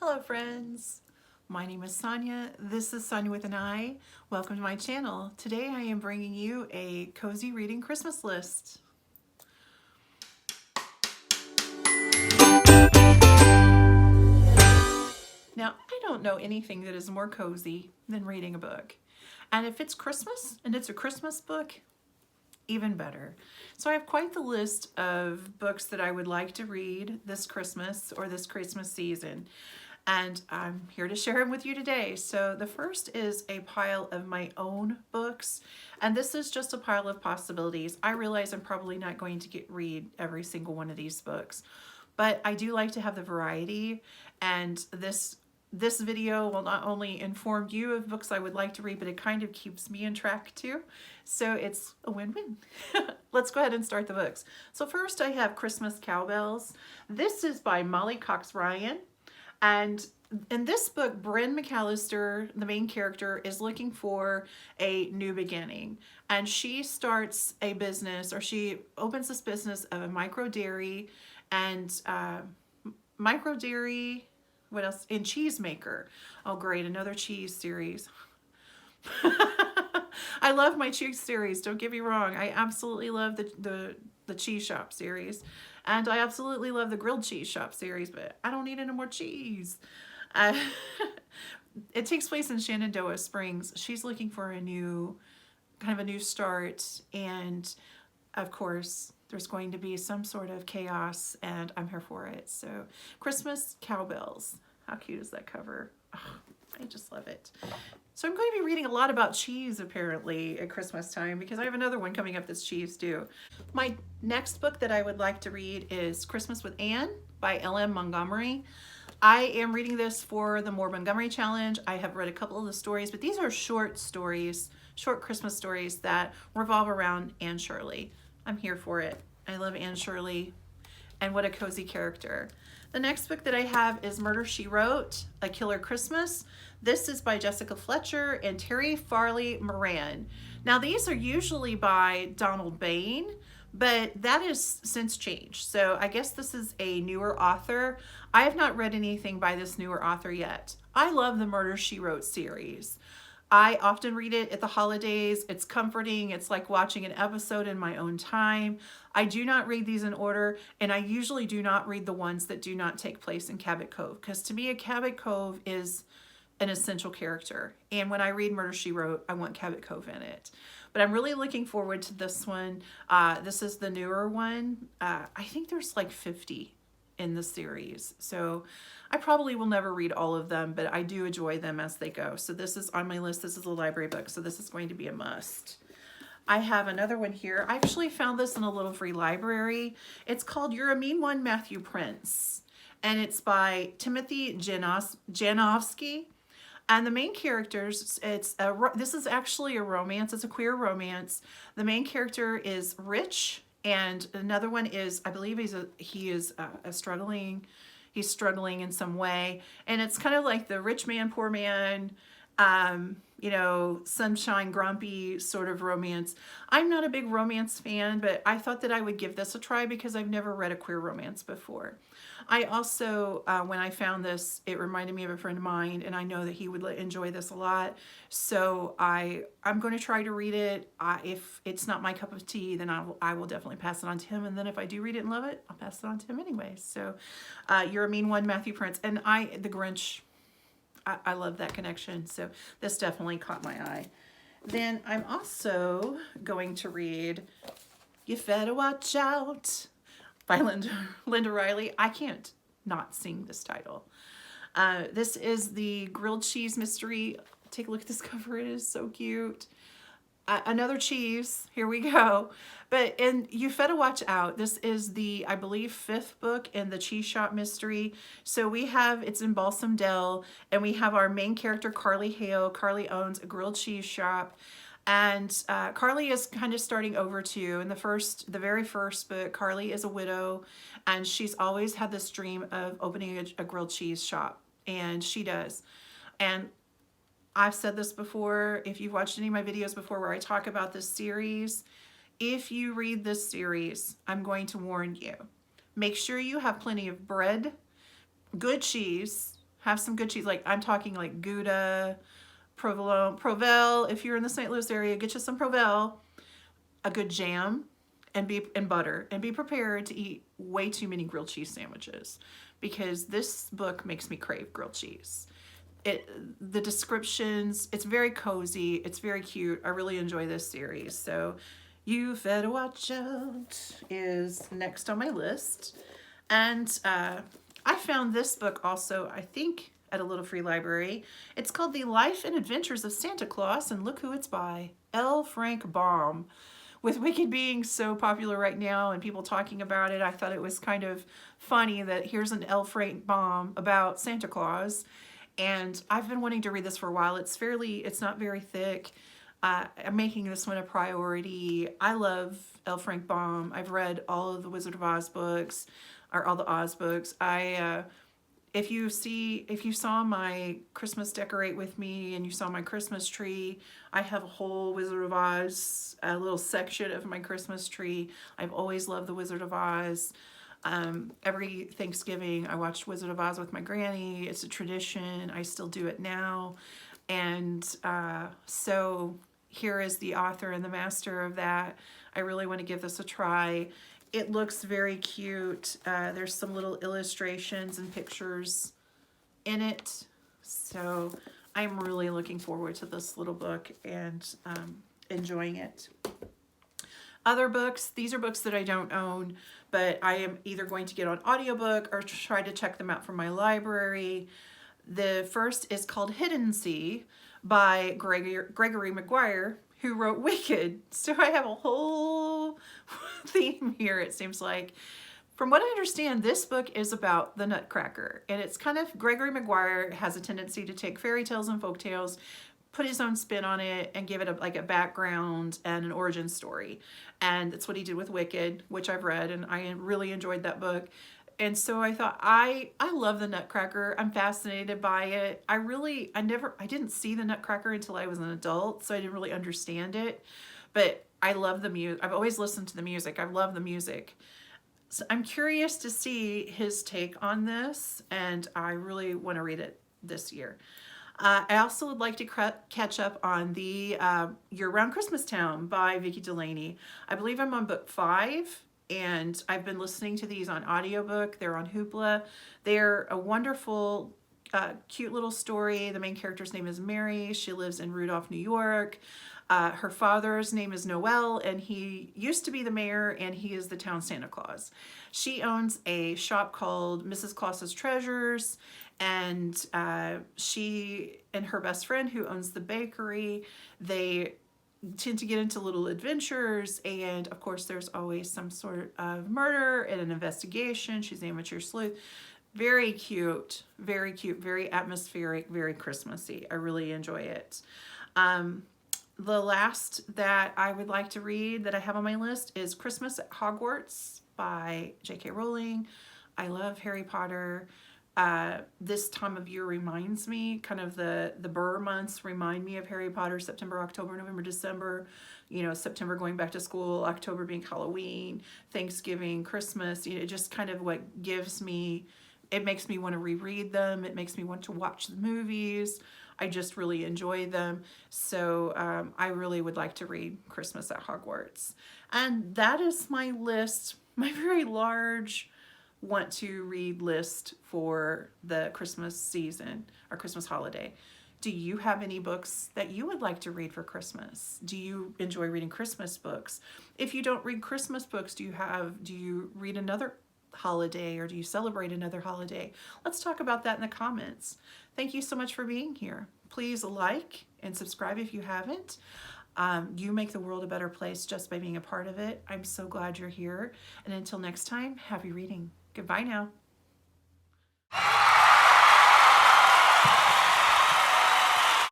Hello friends, my name is Sonia. This is Sonia with an I. Welcome to my channel. Today I am bringing you a cozy reading Christmas list. Now, I don't know anything that is more cozy than reading a book. And if it's Christmas and it's a Christmas book, even better. So I have quite the list of books that I would like to read this Christmas or this Christmas season. And I'm here to share them with you today. So the first is a pile of my own books. And this is just a pile of possibilities. I realize I'm probably not going to read every single one of these books, but I do like to have the variety. And this video will not only inform you of books I would like to read, but it kind of keeps me in track too. So it's a win-win. Let's go ahead and start the books. So first I have Christmas Cowbells. This is by Molly Cox Ryan. And in this book, Bryn McAllister, the main character, is looking for a new beginning. And she starts a business, or she opens this business of a micro dairy and what else? And cheese maker. Oh, great, another cheese series. I love my cheese series, don't get me wrong. I absolutely love the cheese shop series. And I absolutely love the grilled cheese shop series, but I don't need any more cheese. It takes place in Shenandoah Springs. She's looking for a new start. And of course, there's going to be some sort of chaos, and I'm here for it. So Christmas Cowbells. How cute is that cover? Oh, I just love it. So I'm going to be reading a lot about cheese apparently at Christmas time, because I have another one coming up that's cheese too. My next book that I would like to read is Christmas with Anne by L.M. Montgomery. I am reading this for the More Montgomery Challenge. I have read a couple of the stories, but these are short stories, short Christmas stories that revolve around Anne Shirley. I'm here for it. I love Anne Shirley, and what a cozy character. The next book that I have is Murder, She Wrote, A Killer Christmas. This is by Jessica Fletcher and Terry Farley Moran. Now, these are usually by Donald Bain, but that has since changed. So I guess this is a newer author. I have not read anything by this newer author yet. I love the Murder, She Wrote series. I often read it at the holidays. It's comforting. It's like watching an episode in my own time. I do not read these in order, and I usually do not read the ones that do not take place in Cabot Cove, because to me, a Cabot Cove is an essential character. And when I read Murder, She Wrote, I want Cabot Cove in it. But I'm really looking forward to this one. This is the newer one. I think there's like 50 in the series. So I probably will never read all of them, but I do enjoy them as they go. So this is on my list. This is a library book, so this is going to be a must. I have another one here. I actually found this in a little free library. It's called You're a Mean One, Matthew Prince. And it's by Timothy Janofsky. And the main characters, this is actually a romance. It's a queer romance. The main character is Rich, and another one is, I believe he's struggling in some way. And it's kind of like the rich man, poor man, sunshine, grumpy sort of romance. I'm not a big romance fan, but I thought that I would give this a try because I've never read a queer romance before. I also, when I found this, it reminded me of a friend of mine, and I know that he would enjoy this a lot. So I'm going to try to read it. If it's not my cup of tea, then I will definitely pass it on to him. And then if I do read it and love it, I'll pass it on to him anyway. So You're a Mean One, Matthew Prince. And The Grinch, I love that connection. So this definitely caught my eye. Then I'm also going to read You Better Watch Out by Linda Riley. I can't not sing this title. This is the grilled cheese mystery. Take a look at this cover. It is so cute. Another cheese. Here we go. But You Better Watch Out. This is the, I believe, 5th book in the cheese shop mystery. So it's in Balsam Dell, and we have our main character, Carly Hale. Carly owns a grilled cheese shop. And Carly is kind of starting over too. In the very first book, Carly is a widow, and she's always had this dream of opening a grilled cheese shop, and she does. And I've said this before, if you've watched any of my videos before where I talk about this series, if you read this series, I'm going to warn you. Make sure you have plenty of bread, good cheese, Have some good cheese. Like I'm talking like Gouda, provolone, Provel. If you're in the St. Louis area, get you some Provel, a good jam, and butter, and be prepared to eat way too many grilled cheese sandwiches, because this book makes me crave grilled cheese. The descriptions, it's very cozy, it's very cute. I really enjoy this series. So You Better Watch Out is next on my list. And I found this book also, I think, at a little free library. It's called The Life and Adventures of Santa Claus, and look who it's by, L. Frank Baum. With Wicked being so popular right now and people talking about it, I thought it was kind of funny that here's an L. Frank Baum about Santa Claus. And I've been wanting to read this for a while. It's not very thick. I'm making this one a priority. I love L. Frank Baum. I've read all of the Wizard of Oz books, or all the Oz books. If you saw my Christmas decorate with me and you saw my Christmas tree, I have a whole Wizard of Oz, a little section of my Christmas tree. I've always loved the Wizard of Oz. Every Thanksgiving I watched Wizard of Oz with my granny. It's a tradition. I still do it now. And so here is the author and the master of that. I really want to give this a try. It looks very cute. There's some little illustrations and pictures in it. So I'm really looking forward to this little book and enjoying it. Other books, these are books that I don't own, but I am either going to get on audiobook or try to check them out from my library. The first is called Hidden Sea by Gregory Maguire, who wrote Wicked. So I have a whole theme here, it seems like. From what I understand, this book is about the Nutcracker, and it's kind of, Gregory Maguire has a tendency to take fairy tales and folk tales, put his own spin on it, and give it a background and an origin story. And that's what he did with Wicked, which I've read, and I really enjoyed that book. And so I thought, I love the Nutcracker. I'm fascinated by it. I didn't see the Nutcracker until I was an adult, so I didn't really understand it. But I love the music. I've always listened to the music. I love the music. So I'm curious to see his take on this, and I really want to read it this year. I also would like to catch up on the Year-Round Christmas Town by Vicki Delaney. I believe I'm on book 5. And I've been listening to these on audiobook. They're on Hoopla. They're a wonderful, cute little story. The main character's name is Mary. She lives in Rudolph, New York. Her father's name is Noel, and he used to be the mayor, and he is the town Santa Claus. She owns a shop called Mrs. Claus's Treasures, and she and her best friend, who owns the bakery, they tend to get into little adventures, and of course there's always some sort of murder and an investigation. She's an amateur sleuth. Very cute, very atmospheric, very Christmassy. I really enjoy it. The last that I would like to read that I have on my list is Christmas at Hogwarts by J.K. Rowling. I love Harry Potter. This time of year reminds me, kind of the Burr months remind me of Harry Potter, September, October, November, December, you know, September going back to school, October being Halloween, Thanksgiving, Christmas, you know, just kind of what gives me, it makes me want to reread them. It makes me want to watch the movies. I just really enjoy them. So I really would like to read Christmas at Hogwarts. And that is my list, my very large want to read list for the Christmas season or Christmas holiday. Do you have any books that you would like to read for Christmas? Do you enjoy reading Christmas books? If you don't read Christmas books, do you read another holiday, or do you celebrate another holiday? Let's talk about that in the comments. Thank you so much for being here. Please like and subscribe if you haven't. You make the world a better place just by being a part of it. I'm so glad you're here. And until next time, happy reading. Goodbye now.